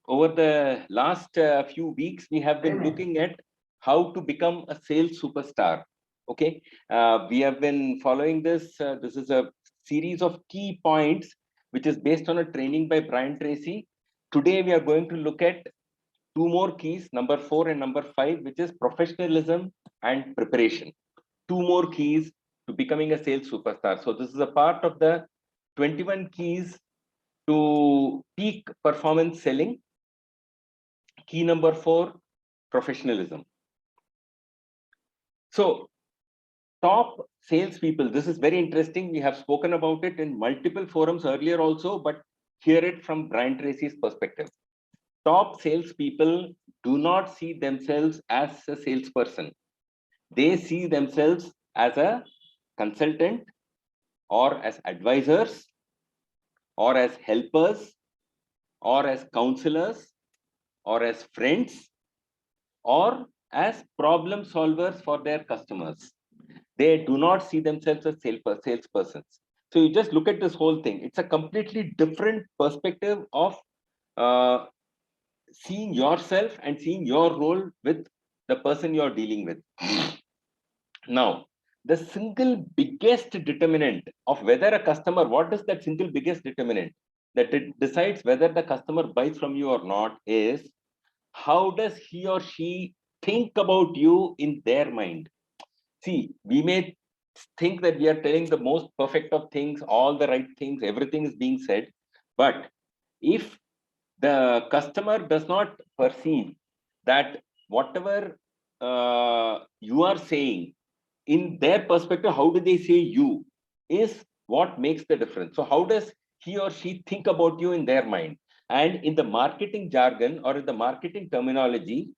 over the last few weeks, we have been looking at how to become a sales superstar. Okay, we have been following this. This is a series of key points, which is based on a training by Brian Tracy. Today, we are going to look at two more keys, number 4 and number 5, which is professionalism and preparation. Two more keys to becoming a sales superstar. So this is a part of the 21 keys to peak performance selling. Key number 4, professionalism. So top salespeople, this is very interesting. We have spoken about it in multiple forums earlier also, but hear it from Brian Tracy's perspective. Top salespeople do not see themselves as a salesperson. They see themselves as a consultant or as advisors or as helpers or as counselors or as friends or as problem solvers for their customers. They do not see themselves as salespersons. So you just look at this whole thing. It's a completely different perspective of seeing yourself and seeing your role with the person you're dealing with. Now, the single biggest determinant of whether a customer, what is that single biggest determinant that it decides whether the customer buys from you or not is how does he or she think about you in their mind. See, we may think that we are telling the most perfect of things, all the right things, everything is being said. But if the customer does not perceive that whatever you are saying, in their perspective, how do they say you is what makes the difference. So how does he or she think about you in their mind? And in the marketing jargon or in the marketing terminology,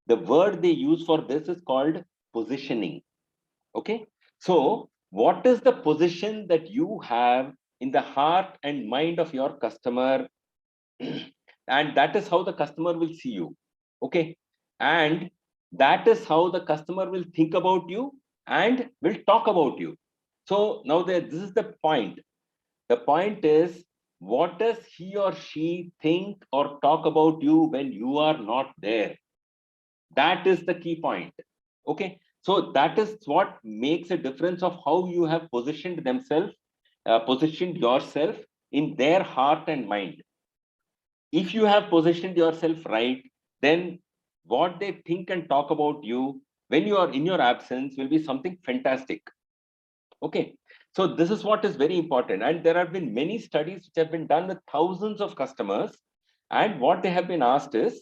the word they use for this is called positioning. Okay. So what is the position that you have in the heart and mind of your customer? And that is how the customer will see you. Okay. And that is how the customer will think about you and will talk about you. So now this is the point. The point is, what does he or she think or talk about you when you are not there? That is the key point. Okay. So that is what makes a difference of how you have positioned themselves, positioned yourself in their heart and mind. If you have positioned yourself right, then what they think and talk about you when you are in your absence will be something fantastic. Okay. So this is what is very important. And there have been many studies which have been done with thousands of customers. And what they have been asked is,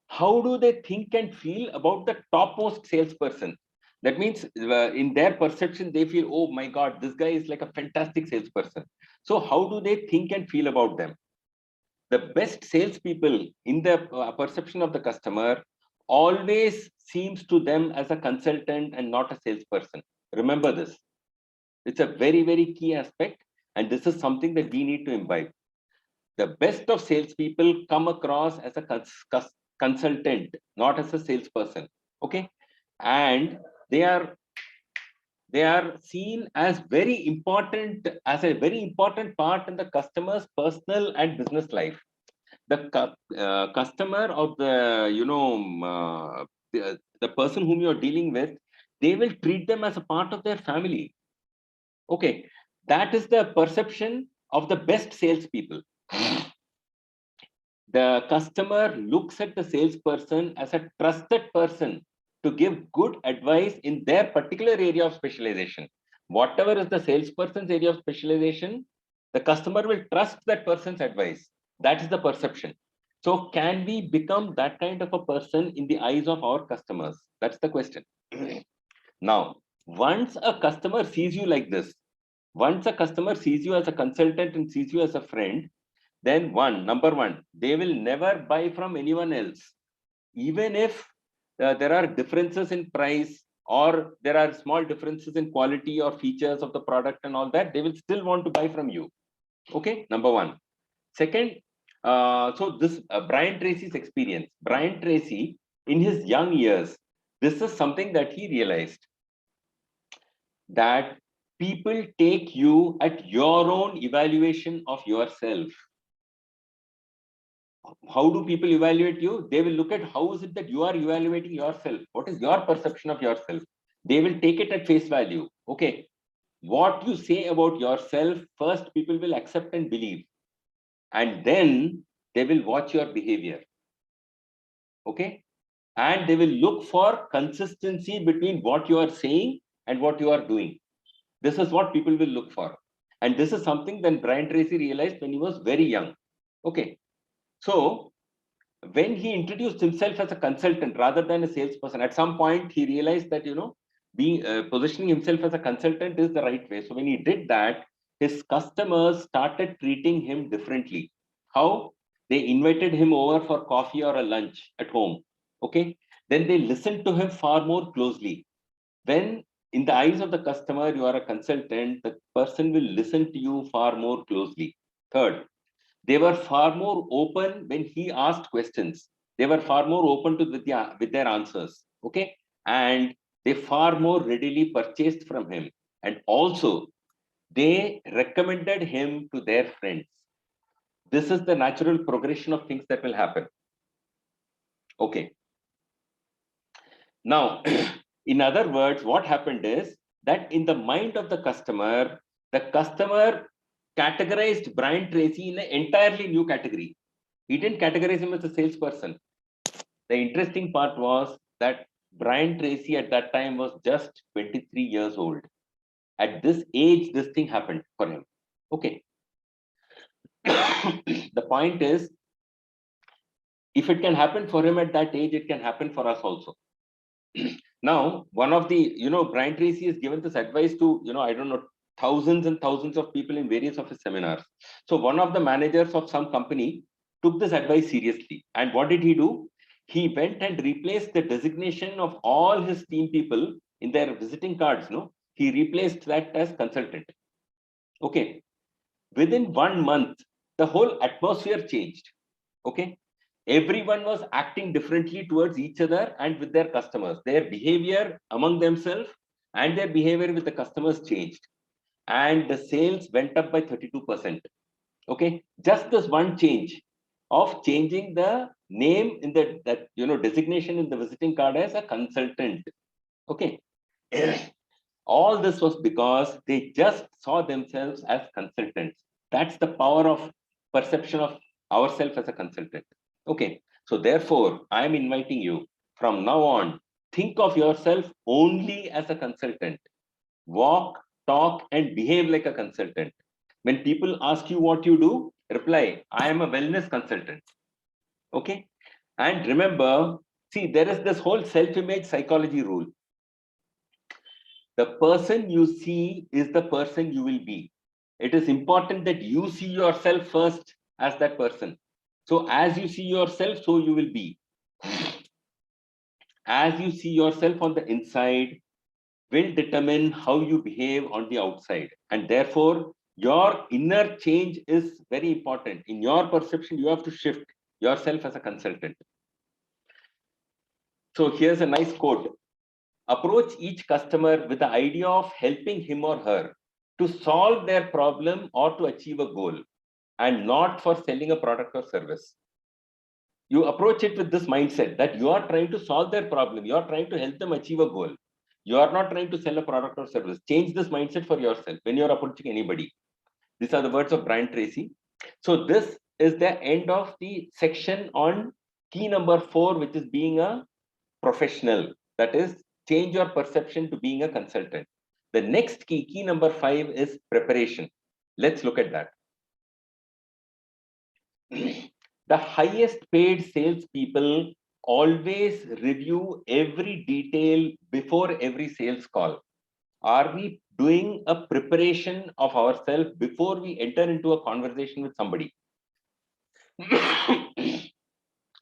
how do they think and feel about the topmost salesperson? That means in their perception, they feel, oh my God, this guy is like a fantastic salesperson. So how do they think and feel about them? The best salespeople in the perception of the customer always seems to them as a consultant and not a salesperson. Remember this. It's a very, very key aspect. And this is something that we need to imbibe. The best of salespeople come across as a consultant, not as a salesperson. Okay. And they are seen as very important, as a very important part in the customer's personal and business life. The customer or the person whom you're dealing with, they will treat them as a part of their family. Okay, that is the perception of the best salespeople. The customer looks at the salesperson as a trusted person to give good advice in their particular area of specialization. Whatever is the salesperson's area of specialization, the customer will trust that person's advice. That is the perception. So can we become that kind of a person in the eyes of our customers? That's the question. Now, once a customer sees you like this, once a customer sees you as a consultant and sees you as a friend, then number one, they will never buy from anyone else. Even if there are differences in price or there are small differences in quality or features of the product and all that, they will still want to buy from you. Okay, number one. Second, so this Brian Tracy's experience. Brian Tracy, in his young years, this is something that he realized, that people take you at your own evaluation of yourself. How do people evaluate you? They will look at how is it that you are evaluating yourself. What is your perception of yourself? They will take it at face value. Okay, what you say about yourself, first people will accept and believe, and then they will watch your behavior. Okay, and they will look for consistency between what you are saying and what you are doing. This is what people will look for. And this is something that Brian Tracy realized when he was very young. Okay, so when he introduced himself as a consultant rather than a salesperson, at some point he realized that, being positioning himself as a consultant is the right way. So when he did that, his customers started treating him differently. How? They invited him over for coffee or a lunch at home. Okay, then they listened to him far more closely. When in the eyes of the customer you are a consultant, the person will listen to you far more closely. Third, they were far more open when he asked questions. They were far more open to with their answers. Okay, and they far more readily purchased from him, and also they recommended him to their friends. This is the natural progression of things that will happen. Okay, now in other words, what happened is that in the mind of the customer categorized Brian Tracy in an entirely new category. He didn't categorize him as a salesperson. The interesting part was that Brian Tracy at that time was just 23 years old. At this age, this thing happened for him. Okay. The point is, if it can happen for him at that age, it can happen for us also. Now, one of the, Brian Tracy has given this advice to, I don't know, thousands and thousands of people in various of his seminars. So one of the managers of some company took this advice seriously. And what did he do? He went and replaced the designation of all his team people in their visiting cards. No, he replaced that as consultant. Okay. Within 1 month, the whole atmosphere changed. Okay. Everyone was acting differently towards each other and with their customers. Their behavior among themselves and their behavior with the customers changed. And the sales went up by 32%. Okay. Just this one change of changing the name in the designation in the visiting card as a consultant. Okay. All this was because they just saw themselves as consultants. That's the power of perception of ourselves as a consultant. Okay, so therefore, I am inviting you from now on, think of yourself only as a consultant. Walk, talk, and behave like a consultant. When people ask you what you do, reply, I am a wellness consultant. Okay, and remember, see, there is this whole self-image psychology rule. The person you see is the person you will be. It is important that you see yourself first as that person. So as you see yourself, so you will be. As you see yourself on the inside will determine how you behave on the outside. And therefore, your inner change is very important. In your perception, you have to shift yourself as a consultant. So here's a nice quote. Approach each customer with the idea of helping him or her to solve their problem or to achieve a goal, and not for selling a product or service. You approach it with this mindset that you are trying to solve their problem, you are trying to help them achieve a goal. You are not trying to sell a product or service. Change this mindset for yourself when you are approaching anybody. These are the words of Brian Tracy. So this is the end of the section on key number 4, which is being a professional. That is, change your perception to being a consultant. The next key number 5, is preparation. Let's look at that. The highest paid salespeople always review every detail before every sales call. Are we doing a preparation of ourselves before we enter into a conversation with somebody?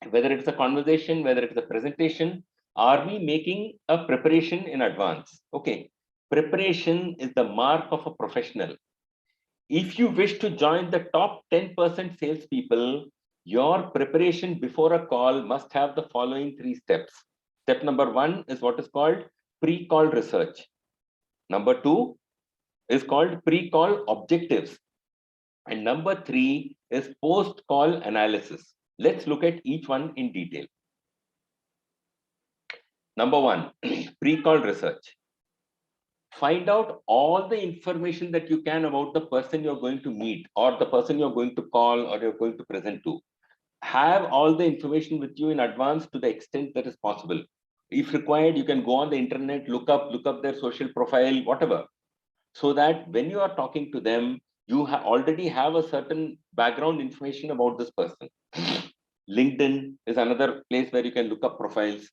Whether it's a conversation, whether it's a presentation, are we making a preparation in advance? Okay. Preparation is the mark of a professional. If you wish to join the top 10% salespeople, your preparation before a call must have the following 3 steps. Step number 1 is what is called pre-call research. Number 2 is called pre-call objectives. And number 3 is post-call analysis. Let's look at each one in detail. Number one, pre-call research. Find out all the information that you can about the person you're going to meet, or the person you're going to call, or you're going to present to. Have all the information with you in advance to the extent that is possible. If required, you can go on the internet, look up their social profile, whatever, so that when you are talking to them, you already have a certain background information about this person. LinkedIn is another place where you can look up profiles.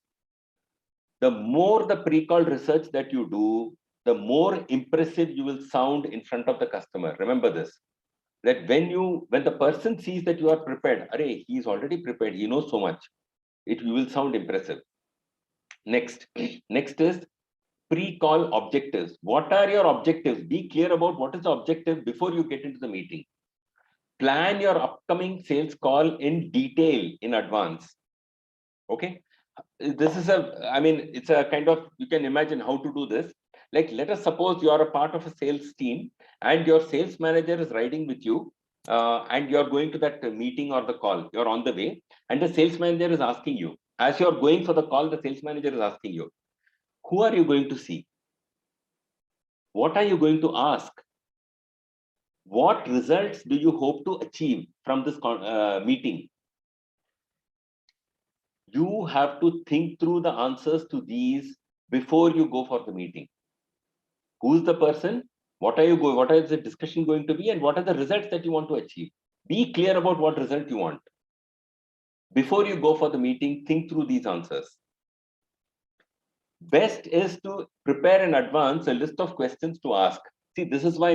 The more the pre-call research that you do, the more impressive you will sound in front of the customer. Remember this, that when the person sees that you are prepared, array, he is already prepared, he knows so much, you will sound impressive. Next is pre-call objectives. What are your objectives? Be clear about what is the objective before you get into the meeting. Plan your upcoming sales call in detail in advance. Okay, this is it's a kind of, you can imagine how to do this. Like, let us suppose you are a part of a sales team and your sales manager is riding with you, and you're going to that meeting or the call. You're on the way and the sales manager is asking you, as you're going for the call, the sales manager is asking you, who are you going to see? What are you going to ask? What results do you hope to achieve from this meeting? You have to think through the answers to these before you go for the meeting. Who's the person? What is the discussion going to be? And what are the results that you want to achieve? Be clear about what result you want. Before you go for the meeting, think through these answers. Best is to prepare in advance a list of questions to ask. See, this is why,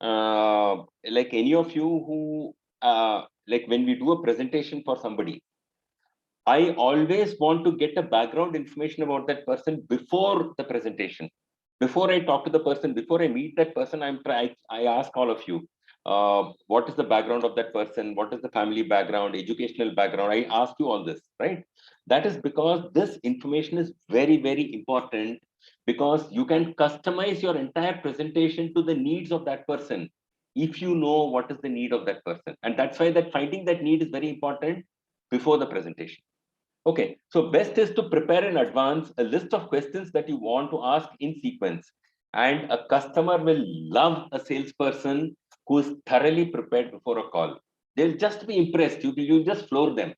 like any of you who, like when we do a presentation for somebody, I always want to get a background information about that person before the presentation. Before I talk to the person, before I meet that person, I ask all of you, what is the background of that person? What is the family background, educational background? I ask you all this, right? That is because this information is very, very important, because you can customize your entire presentation to the needs of that person if you know what is the need of that person. And that's why that finding that need is very important before the presentation. Okay, so best is to prepare in advance a list of questions that you want to ask in sequence. And a customer will love a salesperson who is thoroughly prepared before a call. They'll just be impressed. You just floor them.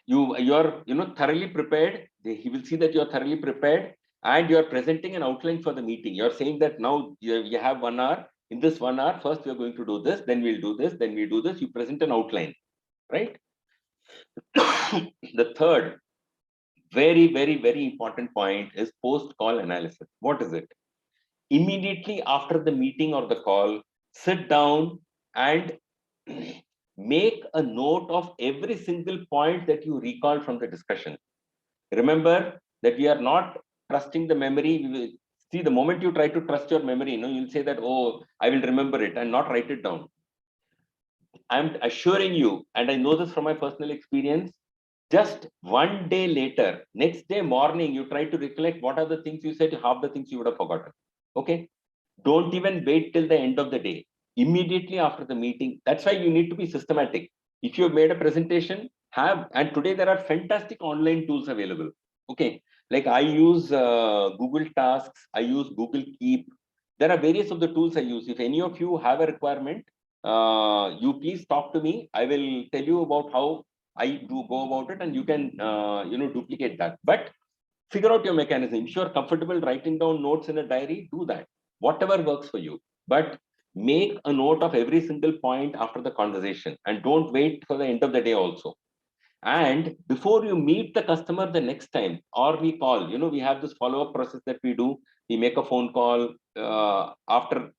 You're thoroughly prepared. He will see that you're thoroughly prepared, and you're presenting an outline for the meeting. You're saying that now you have 1 hour. In this 1 hour, first we're going to do this, then we'll do this, then we do this. You present an outline, right? The third very, very, very important point is post-call analysis. What is it? Immediately after the meeting or the call, sit down and make a note of every single point that you recall from the discussion. Remember that we are not trusting the memory. See, the moment you try to trust your memory, you'll say that, oh, I will remember it and not write it down. I'm assuring you, and I know this from my personal experience, just 1 day later, next day morning, you try to recollect what are the things you said, half the things you would have forgotten. Okay. Don't even wait till the end of the day. Immediately after the meeting. That's why you need to be systematic. If you have made a presentation, and today there are fantastic online tools available. Okay. Like I use Google Tasks, I use Google Keep. There are various of the tools I use. If any of you have a requirement, you please talk to me. I will tell you about how I do go about it, and you can duplicate that. But figure out your mechanism. If you're comfortable writing down notes in a diary, do that. Whatever works for you. But make a note of every single point after the conversation, and don't wait for the end of the day also. And before you meet the customer the next time, or we call, we have this follow-up process that we do. We make a phone call after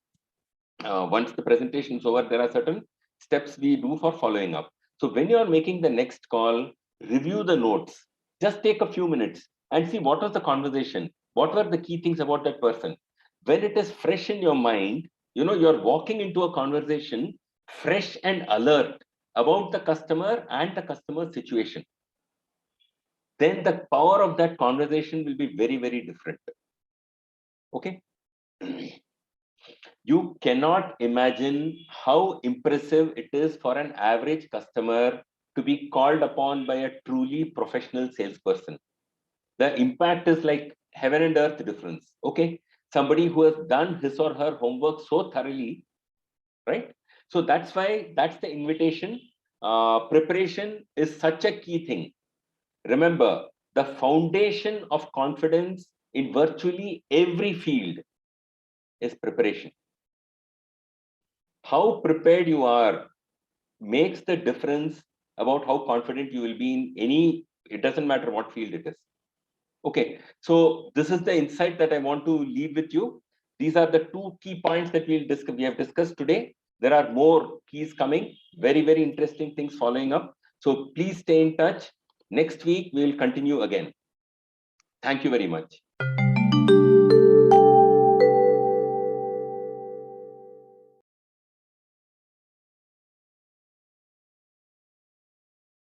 once the presentation is over. There are certain steps we do for following up. So when you are making the next call, review the notes. Just take a few minutes and see what was the conversation. What were the key things about that person? When it is fresh in your mind, you're walking into a conversation fresh and alert about the customer and the customer situation. Then the power of that conversation will be very, very different. Okay. You cannot imagine how impressive it is for an average customer to be called upon by a truly professional salesperson. The impact is like heaven and earth difference. Okay. Somebody who has done his or her homework so thoroughly, right? So that's why that's the invitation. Preparation is such a key thing. Remember, the foundation of confidence in virtually every field is preparation. How prepared you are makes the difference about how confident you will be in any, it doesn't matter what field it is. Okay, so this is the insight that I want to leave with you. These are the two key points that we have discussed today. There are more keys coming, very, very interesting things following up. So please stay in touch. Next week, we will continue again. Thank you very much.